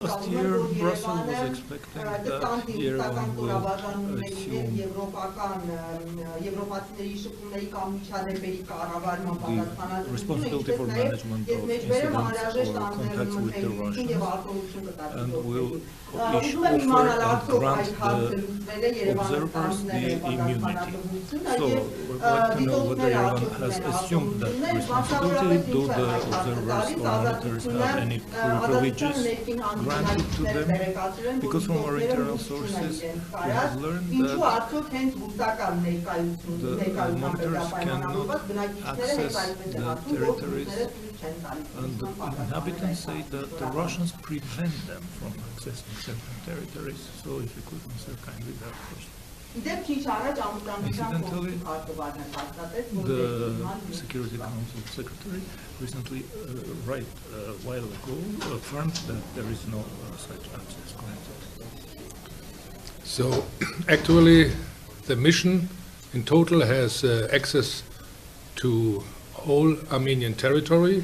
Last year, Brussels was expecting that Yerevan will assume the responsibility for management of incidents or contacts with the Russians and will offer and grant the observers the immunity. So we'd like to know whether Yerevan has assumed that responsibility. Do the observers or monitors have any privileges granted to them? Because from our internal sources we have learned that the monitors cannot access the territories, and the inhabitants say that the Russians prevent them from accessing certain territories. So if you could answer kindly that question. Incidentally, the Security Council Secretary recently, a while ago, affirmed that there is no such access granted. So, actually, the mission in total has access to whole Armenian territory.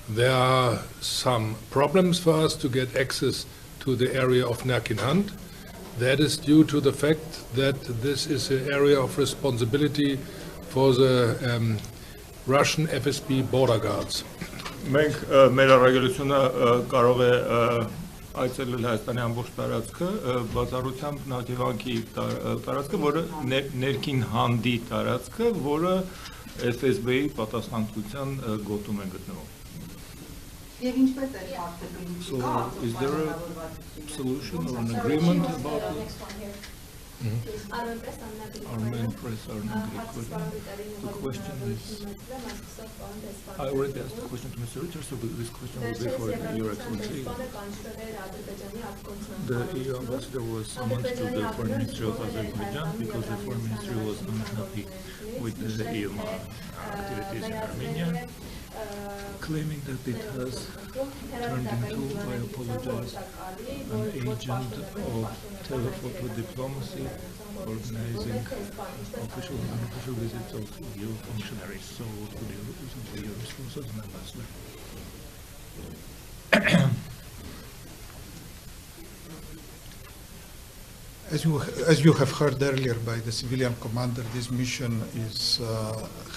There are some problems for us to get access to the area of Nerkinhand. That is due to the fact that this is an area of responsibility for the Russian FSB border guards. Մենք մեր առաքելությունը կարող է այցելել Հայաստանի ամբողջ տարածքը, բացառությամբ Նախիվանքի տարածքը, որը ներքին հանդի տարածքը, որը FSB-ի պատասխանատվության գոտում է գտնվում։ So, is there a solution or an agreement about it? Armenian press are not Greek. The question is, I already asked the question to Mr. Richard, so this question will be for Your Excellency. The EU ambassador was summoned to the Foreign Ministry of Azerbaijan because the Foreign Ministry was unhappy with the EU activities in Armenia, claiming that it has turned into, I apologize, an agent of telephoto diplomacy, organizing official and unofficial visits of EU functionaries. So what would you say your response as an ambassador? As you have heard earlier by the civilian commander, this mission is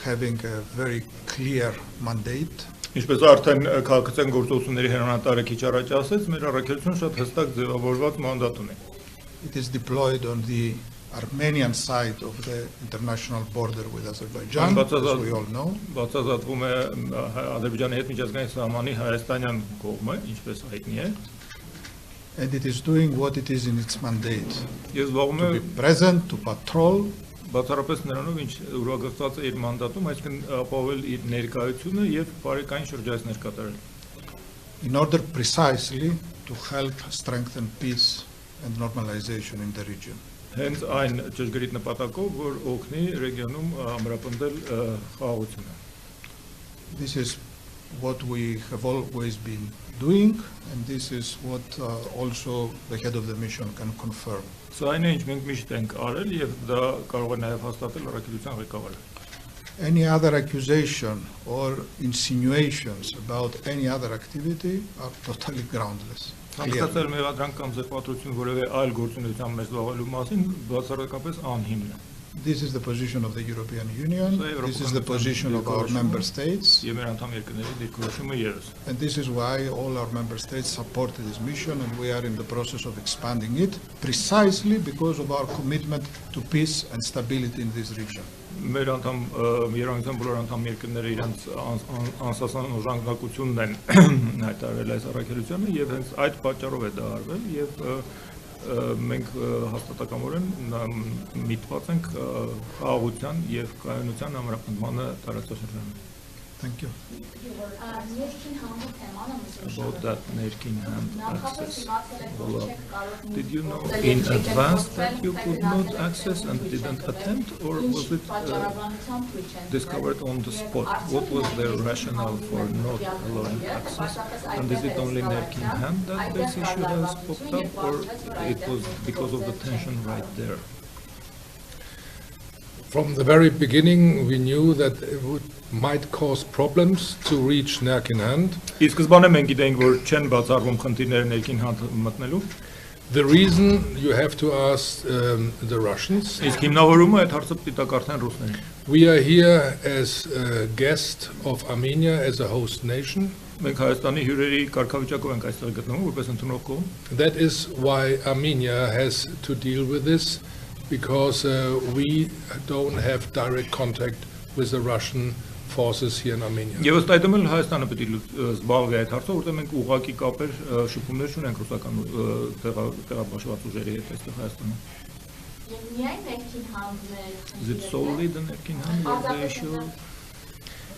having a very clear mandate. Ինչպես արդեն քաղաքացիական գործողությունների հեռունակատարը քիչ առաջ ասեց, մեր առաքելությունը շատ հստակ ձևավորված մանդատ ունի։ It is deployed on the Armenian side of the international border with Azerbaijan, as we all know. Բացազատվում է Ադրբեջանի հետ միջազգային սահմանի հայաստանյան կողմը, ինչպես հայտնի է։ And it is doing what it is in its mandate. Ես զբաղվում եմ To be present, to patrol. Բացառապես նրանով, ինչ ուրվագծված է իր մանդատում, այսինքն ապահովել իր ներկայությունը եւ բարեկային շրջայցներ կատարել։ In order precisely to help strengthen peace and normalization in the region. Հենց այն ճշգրիտ նպատակով, որ օգնի ռեգիոնում ամրապնդել խաղաղությունը։ This is what we have always been doing, and this is what also the head of the mission can confirm. Սա այն է, ինչ մենք միշտ ենք արել եւ դա կարող է նաեւ հաստատել առաքելության ղեկավարը։ Any other accusation or insinuations about any other activity are totally groundless. Հաստատել մեղադրանք կամ զեկվածություն որևէ այլ գործունեության մեջ զբաղվելու մասին բացառապես անհիմն է։ This is the position of the European Union, this is the position of our member states, and this is why all our member states supported this mission, and we are in the process of expanding it, precisely because of our commitment to peace and stability in this region. Մեր երանգության բոլոր անդամ երկրները իրենց անսասան օժանդակությունն են հայտարարել այս առաքելությանը եւ հենց այդ պատճառով է դա արվել եւ մենք հաստատակամորեն միտված ենք խաղաղության եւ կայունության ամրապնդմանը տարածաշրջանում։ Thank you. About that nerkin hand access. Well, did you know in advance that you could not access and didn't attempt, or was it discovered on the spot? What was their rationale for not allowing access? And is it only nerkin hand that this issue has popped up, or it was because of the tension right there? From the very beginning, we knew that it might cause problems to reach Nerkinhand. Իսկ սկզբանե մենք գիտեինք, որ չեն բացառվում խնդիրները Ներքինհանդ մտնելու։ The reason you have to ask the Russians. Իսկ հիմնավորումը այդ հարցը պիտի տակարդեն ռուսներին։ We are here as a guest of Armenia as a host nation. Մենք Հայաստանի հյուրերի կարգավիճակով ենք այստեղ գտնվում որպես ընդունող կողմ։ That is why Armenia has to deal with this, because we don't have direct contact with the Russian forces here in Armenia. Եվ ըստ այդմ էլ Հայաստանը պետք է զբաղվի այդ հարցով, որտեղ մենք ուղղակի կապեր շփումներ չունենք ռուսական տեղաբաշխված ուժերի հետ այստեղ Հայաստանում։ Is it solely the Nerkinhand or the issue?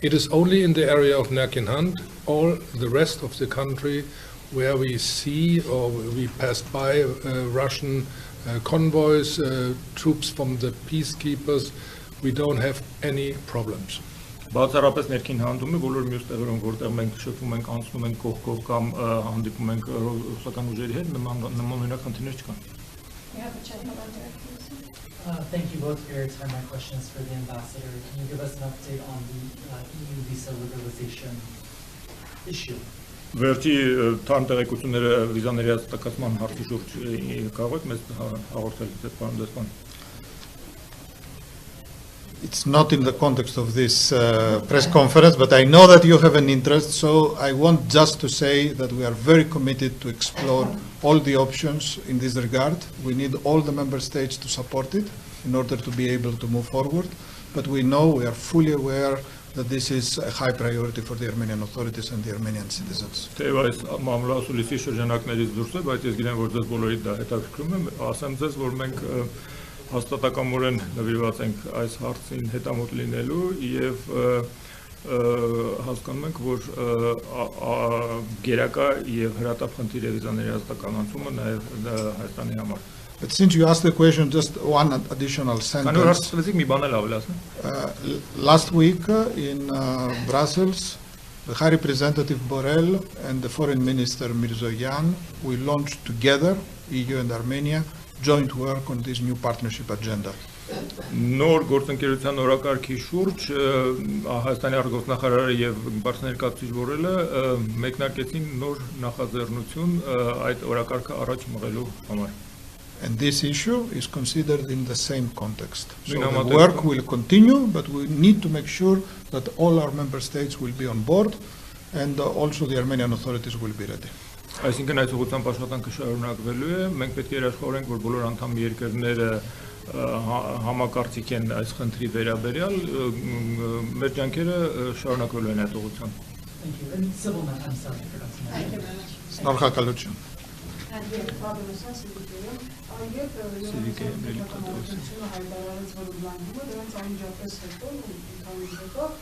It is only in the area of Nerkinhand. All the rest of the country where we see or we passed by Russian convoys, troops from the peacekeepers, we don't have any problems. Բացառապես Ներքինհանդում է բոլոր մյուս տեղերում, որտեղ մենք շփվում ենք, անցնում ենք կողքով կամ հանդիպում ենք ռուսական ուժերի հետ, նմանօրինակ խնդիրներ չկան։ Thank you both for your time. My question is for the ambassador. Can you give us an update on the EU visa liberalization issue? Վերջի թարմ տեղեկությունները վիզաների հաստատակացման հարցի շուրջ կարող եք մեզ հաղորդել դեսպան։ It's not in the context of this press conference, but I know that you have an interest, so I want just to say that we are very committed to explore all the options in this regard. We need all the member states to support it in order to be able to move forward, but we know, we are fully aware that this is a high priority for the Armenian authorities and the Armenian citizens. Թեև այս մամուլը ասուլիսի շրջանակներից դուրս է, բայց ես գիտեմ, որ ձեզ բոլորի դա հետաքրքրում է, ասեմ ձեզ, որ մենք հաստատակամորեն նվիրված ենք այս հարցին հետամուտ լինելու եւ հասկանում ենք, որ գերակա եւ հրատապ խնդիր է վիզաների հաստատականացումը նաեւ Հայաստանի համար։ But since you asked the question, just one additional sentence. Last week in Brussels, the High Representative Borrell and the Foreign Minister Mirzoyan, we launched together, EU and Armenia, joint work on this new partnership agenda. Նոր գործընկերության օրակարգի շուրջ Հայաստանի արտգործնախարարը եւ Բարսաներկացիչ Բորելը մեկնարկեցին նոր նախաձեռնություն այդ օրակարգը առաջ մղելու համար։ And this issue is considered in the same context. So the work will continue, but we need to make sure that all our member states will be on board and also the Armenian authorities will be ready. Այսինքն այս ուղղությամբ աշխատանքը շարունակվելու է, մենք պետք է երաշխավորենք, որ բոլոր անդամ երկրները համակարծիք են այս խնդրի վերաբերյալ, մեր ջանքերը շարունակվելու են այդ ուղղությամբ։ Շնորհակալություն։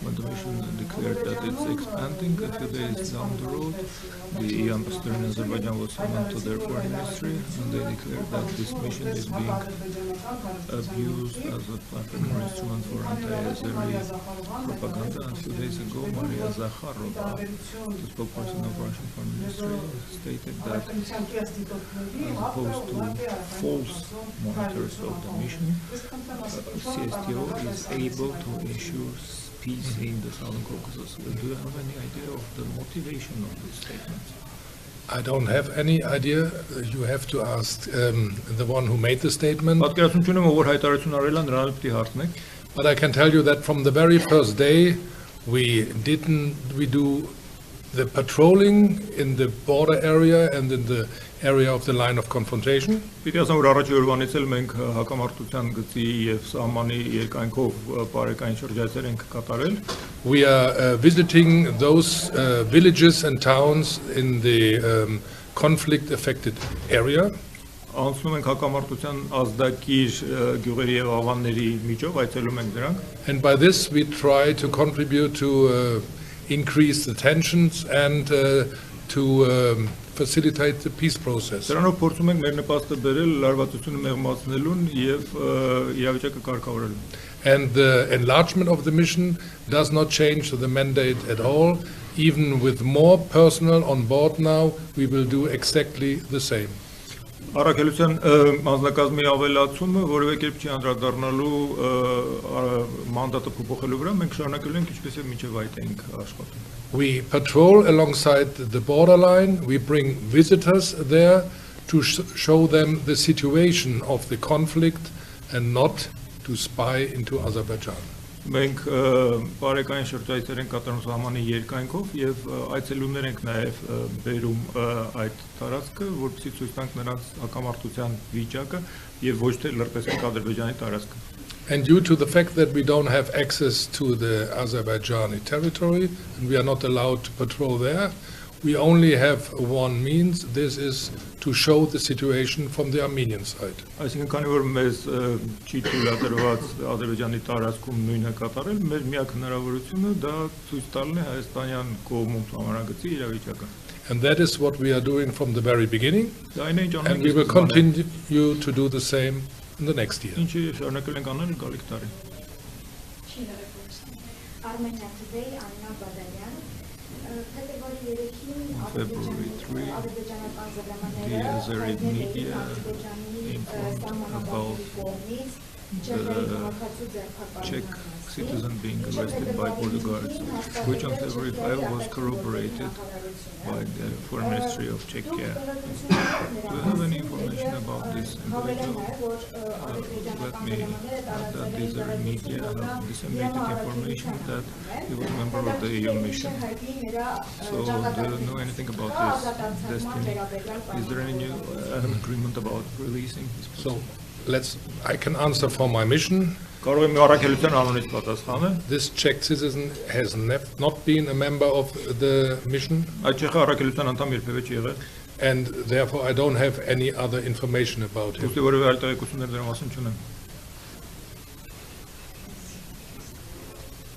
When the mission declared that it's expanding a few days down the road, the EU ambassador in Azerbaijan was summoned to their foreign ministry, and they declared that this mission is being abused as a platform or instrument for anti-Azeri propaganda. And a few days ago, Maria Zakharova, the spokesperson of Russian foreign ministry, stated that as opposed to false monitors of the mission, CSTO is able to ensure peace in the Southern Caucasus. Do you have any idea of the motivation of this statement? I don't have any idea. You have to ask the one who made the statement. But I can tell you that from the very first day, we do the patrolling in the border area and in the area of the line of confrontation. We are visiting those villages and towns in the conflict-affected area. And by this we try to contribute to increase the tensions and to facilitate the peace process. And the enlargement of the mission does not change the mandate at all. Even with more personnel on board now, we will do exactly the same. Առաքելության անձնակազմի ավելացումը որևէ կերպ չի անդրադառնալու մանդատը փոփոխելու վրա, մենք շարունակելու ենք ինչպես եւ մինչեւ այդ ենք աշխատում։ We patrol alongside the borderline, we bring visitors there to show them the situation of the conflict and not to spy into Azerbaijan. Մենք բարեկային շրջայցեր ենք կատարում սահմանի երկայնքով եւ այցելուներ ենք նաեւ բերում այդ տարածքը, որպեսզի ցույց տանք նրանց հակամարտության վիճակը եւ ոչ թե լրտեսենք Ադրբեջանի տարածքը։ And due to the fact that we don't have access to the Azerbaijani territory and we are not allowed to patrol there, we only have one means, this is to show the situation from the Armenian side. Այսինքն քանի որ մեզ չի թույլատրված Ադրբեջանի տարածքում նույնը կատարել, մեր միակ հնարավորությունը դա ցույց տալն է հայաստանյան կողմում համարագծի իրավիճակը։ And that is what we are doing from the very beginning, Դա այն է ինչ անում and we will continue to do the same in the next year. Ինչի շարունակել ենք անել գալիք տարի։ Armenia Today, Anna Badarian. February 3, the Azeri media informed about the Czech citizen being arrested by border guards, which on February 5 was corroborated by the Foreign Ministry of Czechia. Do you have any information about this individual? Let me add that the Azeri media have disseminated information that he was a member of the EU mission. So, do you know anything about this destiny? Is there any new agreement about releasing his person? So, I can answer for my mission. Կարող եմ առաքելության անունից պատասխանել։ This Czech citizen has not been a member of the mission. Այդ չեխ առաքելության անդամ երբևէ չի եղել։ And therefore I don't have any other information about him. Ուստի որևէ այլ տեղեկություններ դրա մասին չունեմ։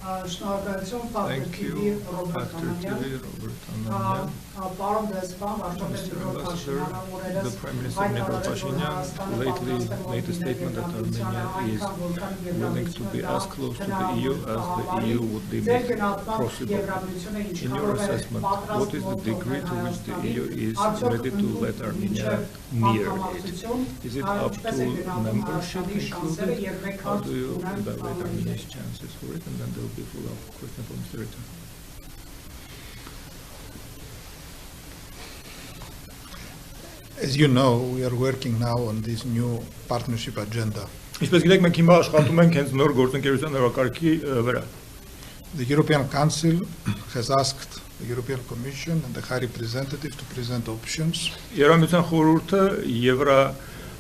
Շնորհակալություն Thank Factor you, TV Ռոբերտ Factor TV, Անանյան։ Robert Ananyan. Պարոն դեսպան, Mr. Ambassador, the Prime Minister Nikol Pashinyan lately made a statement that Armenia is willing to be as close to the EU as the EU would deem it possible. In your assessment, what is the degree to which the EU is ready to let Armenia near it? Is it up to membership included? How do you evaluate Armenia's chances for it? And then there will be a follow-up question for Mr. Rita. As you know, we are working now on this new partnership agenda. Ինչպես գիտեք, մենք հիմա աշխատում ենք հենց նոր գործընկերության օրակարգի վրա։ The European Council has asked the European Commission and the High Representative to present options. Եվրամիության խորհուրդը Եվրա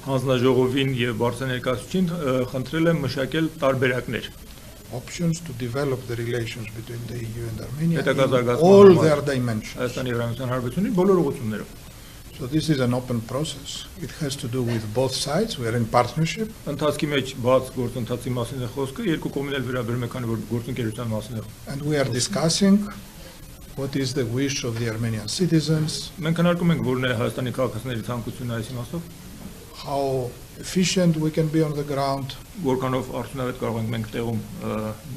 հանձնաժողովին եւ բարձր ներկայացուցիչին խնդրել է մշակել տարբերակներ։ Options to develop the relations between the EU and Armenia Հետագա in all their dimensions. Հայաստանի Եվրամիության հարաբերությունների բոլոր ուղղություններով։ So this is an open process. It has to do with both sides. We are in partnership. Ընթացքի մեջ բաց գործընթացի մասին է խոսքը, երկու կողմն էլ վերաբերում է, քանի որ գործընկերության մասին է։ And we are discussing what is the wish of the Armenian citizens, Մենք քննարկում ենք որն է Հայաստանի քաղաքացիների ցանկությունը այս իմաստով, how efficient we can be on the ground. որքանով արդյունավետ կարող ենք մենք տեղում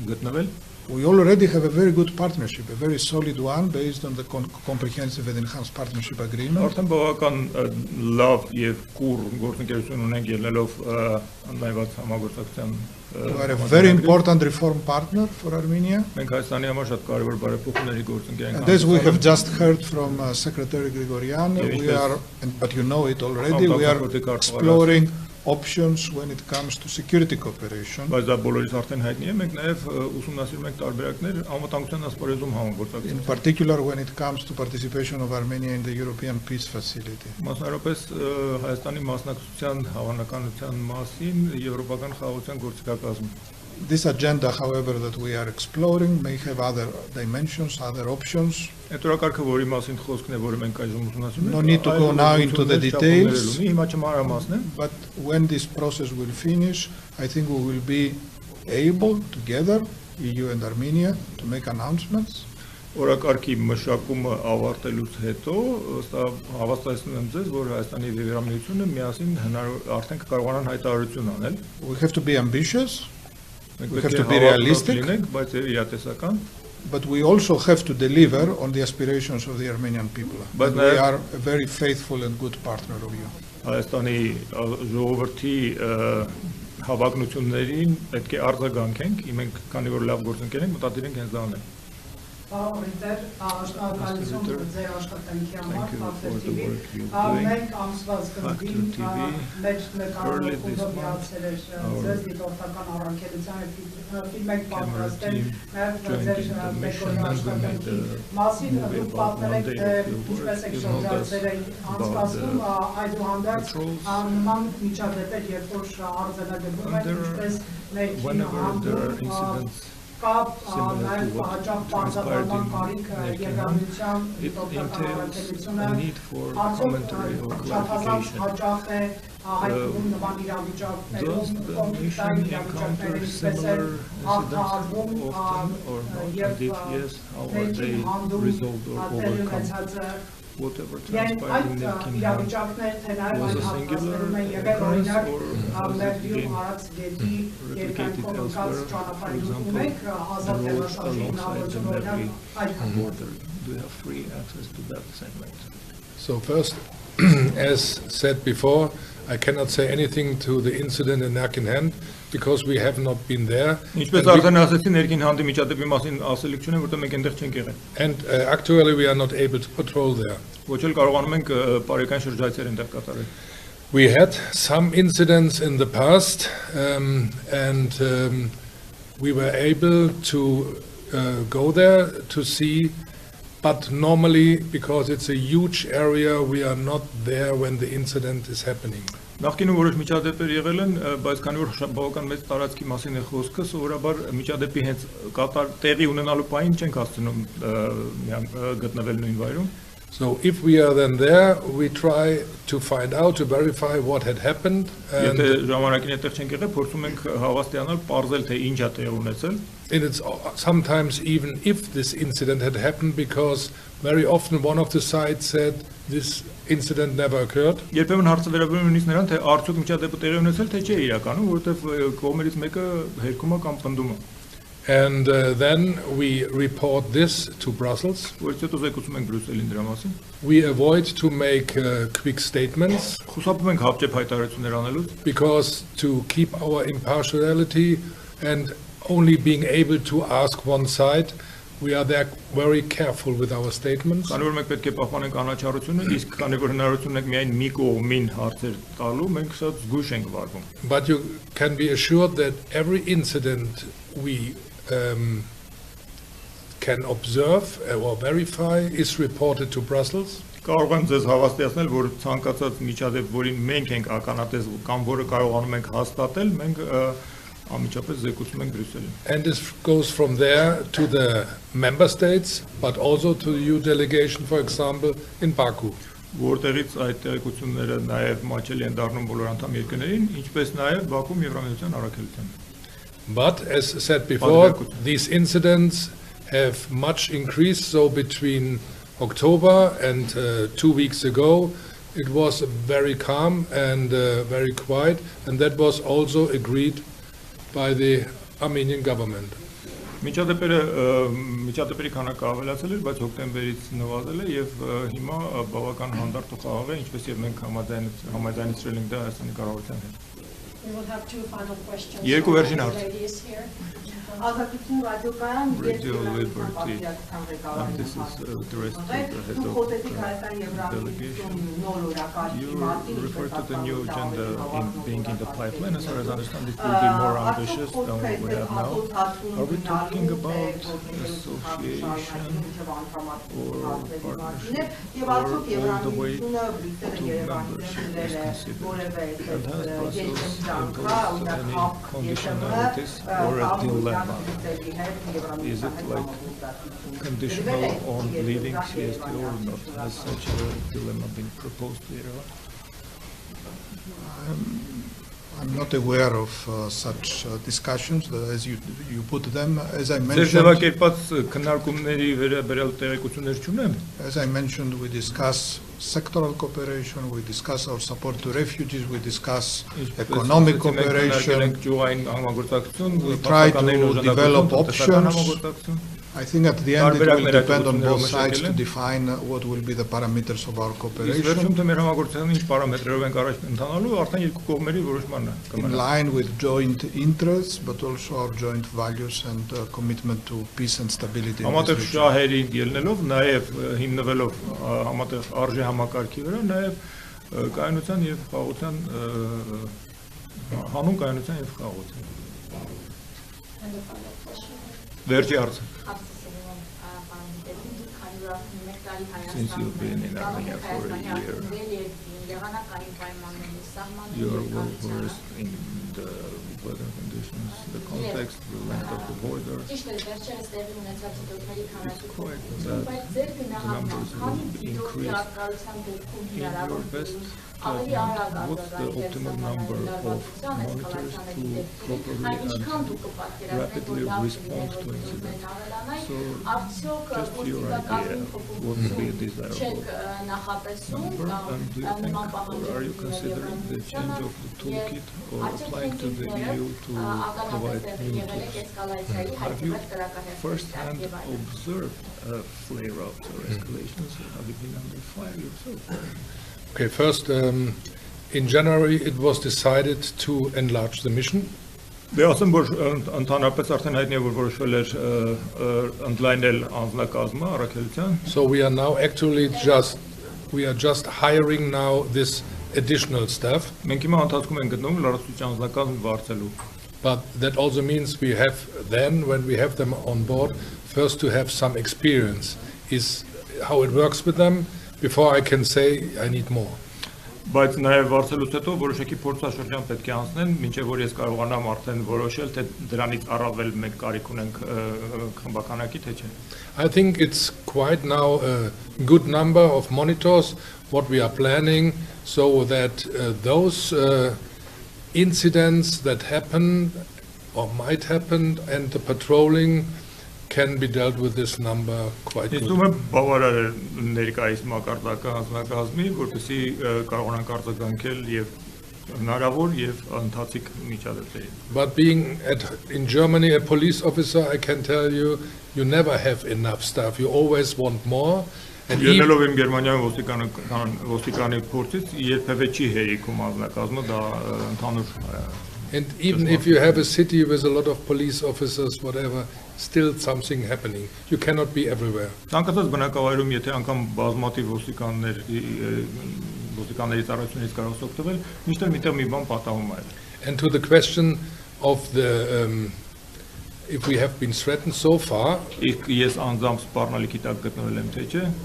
գտնվել։ We already have a very good partnership, a very solid one based on the comprehensive and enhanced partnership agreement. Արդեն բավական լավ եւ կուռ գործընկերություն ունենք ելնելով ընդլայնված համագործակցության։ We are a very important reform partner for Armenia. Մենք Հայաստանի համար շատ կարևոր բարեփոխումների գործընկեր ենք։ And as we have just heard from Secretary Grigorian, but you know it already, we are exploring options when it comes to security cooperation. Բայց դա բոլորիս արդեն հայտնի է, մենք նաև ուսումնասիրում ենք տարբերակներ անվտանգության ասպարեզում համագործակցության։ In particular when it comes to participation of Armenia in the European Peace Facility. Մասնավորապես Հայաստանի մասնակցության հավանականության մասին եվրոպական խաղաղության գործիքակազմում։ This agenda, however, that we are exploring may have other dimensions, other options. Այդ օրակարգը, որի մասին խոսքն է, որը մենք այժմ ուսումնասիրում ենք, No need to go now into the details. Հիմա չմանրամասն է, But when this process will finish, I think we will be able together, EU and Armenia, to make announcements. Օրակարգի մշակումը ավարտելուց հետո հավաստիացնում եմ ձեզ, որ Հայաստանի եւ Եվրամիությունը միասին արդեն կկարողանան հայտարարություն անել։ We have to be ambitious. Մենք We պետք have է to be realistic. լինենք, բայց իրատեսական։ but we also have to deliver on the aspirations of the Armenian people. But we are a very faithful and good partner of you. Հայաստանի ժողովրդի հավակնություններին պետք է արձագանքենք, մենք քանի որ լավ գործընկեր ենք, մտադիր ենք հենց դա անենք։ Պարոն Ռիտեր, շնորհակալություն ձեր աշխատանքի համար, Factor TV-ի։ Մենք ամսվա սկզբին մեր նկարահանումը միացել էր ձեզ դիտորդական առաքելության ֆիլմ եք պատրաստել նաև ձեր մեկօրյա աշխատանքի մասին, դուք պատմել եք ինչպես եք շրջանցել անցկացնում, այդուհանդերձ նման միջադեպեր, երբ որ արձանագրվում են, ինչպես ներքին հանդիպում կապ նաև հաճախ պարզաբանման կարիք եկամուտության դիտորդական առաքելությունը արդյոք չափազանց հաճախ է հայտնվում նման իրավիճակներում կոնֆլիկտային իրավիճակները ինչպես է հաղթահարվում եւ ներքին հանդիպում տեղի ունեցած whatever transpired in the kingdom was a singular occurrence or has it been replicated elsewhere, for example, the road alongside the Meri border. Do you have free access to that segment? So first, as said before, I cannot say anything to the incident in Erkenhend because we have not been there. And actually we are not able to patrol there. We had some incidents in the past and we were able to go there to see, but normally because it's a huge area we are not there when the incident is happening. Նախկինում որոշ միջադեպեր եղել են, բայց քանի որ բավական մեծ տարածքի մասին է խոսքը, սովորաբար միջադեպի հենց տեղի ունենալու պահին չենք հասցնում գտնվել նույն վայրում։ So if we are then there, we try to find out, to verify what had happened. Եթե ժամանակին այդտեղ չենք եղել, փորձում ենք հավաստիանալ, պարզել թե ինչ է տեղի ունեցել։ And it's sometimes even if this incident had happened, because very often one of the sides said this incident never occurred. Երբեմն հարցը վերաբերում է նույնիսկ նրան, թե արդյոք միջադեպը տեղի ունեցել, թե չէ իրականում, որովհետև կողմերից մեկը հերքում է կամ պնդում է։ And then we report this to Brussels. We avoid to make quick statements because to keep our impartiality and only being able to ask one side, we are there very careful with our statements. But you can be assured that every incident we can observe or verify is reported to Brussels. Կարող եմ ձեզ հավաստիացնել, որ ցանկացած միջադեպ, որին մենք ենք ականատես կամ որը կարողանում ենք հաստատել, մենք անմիջապես զեկուցում ենք Բրյուսելին. And this goes from there to the member states, but also to the EU delegation, for example, in Baku. Որտեղից այդ տեղեկությունները նաև մաչելի են դառնում բոլոր անդամ երկրներին, ինչպես նաև Բաքվում Եվրամիության առաքելության. But as said before, these incidents have much increased. So between October and 2 weeks ago, it was very calm and very quiet, and that was also agreed by the Armenian government. Միջադեպերի քանակը ավելացել էր, բայց հոկտեմբերից նվազել է եւ հիմա բավական հանդարտ ու խաղաղ է, ինչպես եւ մենք համաձայնեցրել ենք դա Հայաստանի կառավարության հետ. We will have two final questions. Երկու վերջին հարց. Radio Liberty. And this is addressed to the head of the delegation. You refer to the new agenda being in the pipeline. As far as I understand, it will be more ambitious than what we have now. Are we talking about association or partnership, or all the way to membership is considered? And has Brussels imposed any conditionalities or a dilemma? Is it like conditional on leaving CST or not? Has such a dilemma been proposed later on? I'm not aware of such discussions as you put them. As I mentioned, we discuss sectoral cooperation, we discuss our support to refugees, we discuss economic cooperation, we try to develop options. I think at the end it will depend on both sides to define what will be the parameters of our cooperation. In line with joint interests, but also our joint values and commitment to peace and stability in this region. Since you've been in Armenia for a year, you're well versed in the weather conditions, the context, the length of the border. It's quite that the numbers will increase. In your best judgment, what's the optimal number of monitors to properly and rapidly respond to incidents? So, just your idea, what would be a desirable number, and do you think, or are you considering the change of the toolkit or applying to the EU to provide new tools? Have you first-hand observed flare-ups or escalations, or have you been under fire yourself? Okay, first, in January it was decided to enlarge the mission. So we are now actually just hiring now this additional staff. But that also means we have then, when we have them on board, first to have some experience is how it works with them before I can say I need more. Բայց նաև վարձելուց հետո որոշակի փորձաշրջան պետք է անցնեն, մինչև որ ես կարողանամ արդեն որոշել, թե դրանից առավել մենք կարիք ունենք խմբականակի, թե չէ։ I think it's quite now a good number of monitors what we are planning, so that those incidents that happen or might happen and the patrolling can be dealt with this number quite good. But being in Germany a police officer, I can tell you, you never have enough staff. You always want more. And even if you have a city with a lot of police officers, whatever, still something happening. You cannot be everywhere. And to the question of the if we have been threatened so far,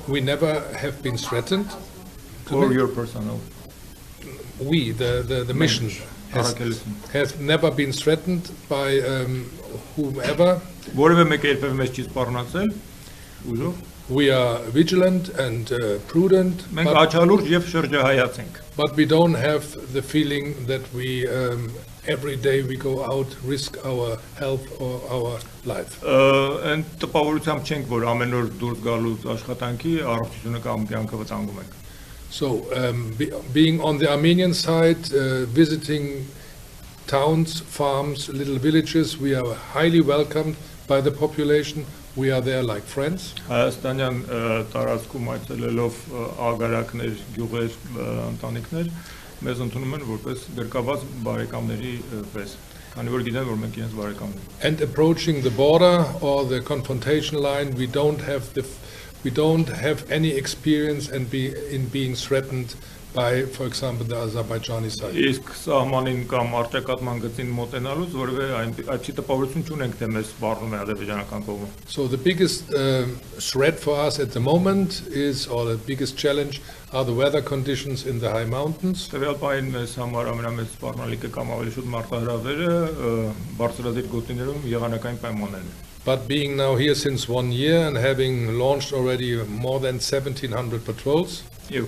we never have been threatened. Or your personnel? We, the mission, has never been threatened by whomever. We are vigilant and prudent, but we don't have the feeling that we every day we go out, risk our health or our life. So being on the Armenian side, visiting towns, farms, little villages, we are highly welcomed by the population. We are there like friends. Հայաստանյան տարածքում այցելելով ագարակներ, գյուղեր, ընտանիքներ մեզ ընդունում են որպես ղեկավար բարեկամների պես, քանի որ գիտեն որ մենք իրենց բարեկամներ ենք. And approaching the border or the confrontation line, we don't have any experience in being threatened by, for example, the Azerbaijani side. Իսկ սահմանին կամ արտակատման գծին մոտենալուց որևէ այդպիսի տպավորություն չունենք թե մեզ սպառնում է ադրբեջանական կողմը. So the biggest threat for us at the moment is, or the biggest challenge, are the weather conditions in the high mountains. Տվյալ պահին մեզ համար ամենամեծ սպառնալիքը կամ ավելի շուտ մարտահրավերը բարձրադիր գոտիներում եղանակային պայմաններն են. But being now here since 1 year and having launched already more than 1,700 patrols, the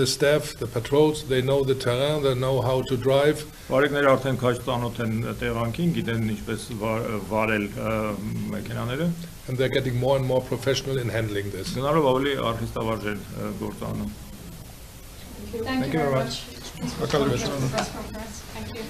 staff, the patrols, they know the terrain, they know how to drive. And they're getting more and more professional in handling this. Thank you very much. Thank you.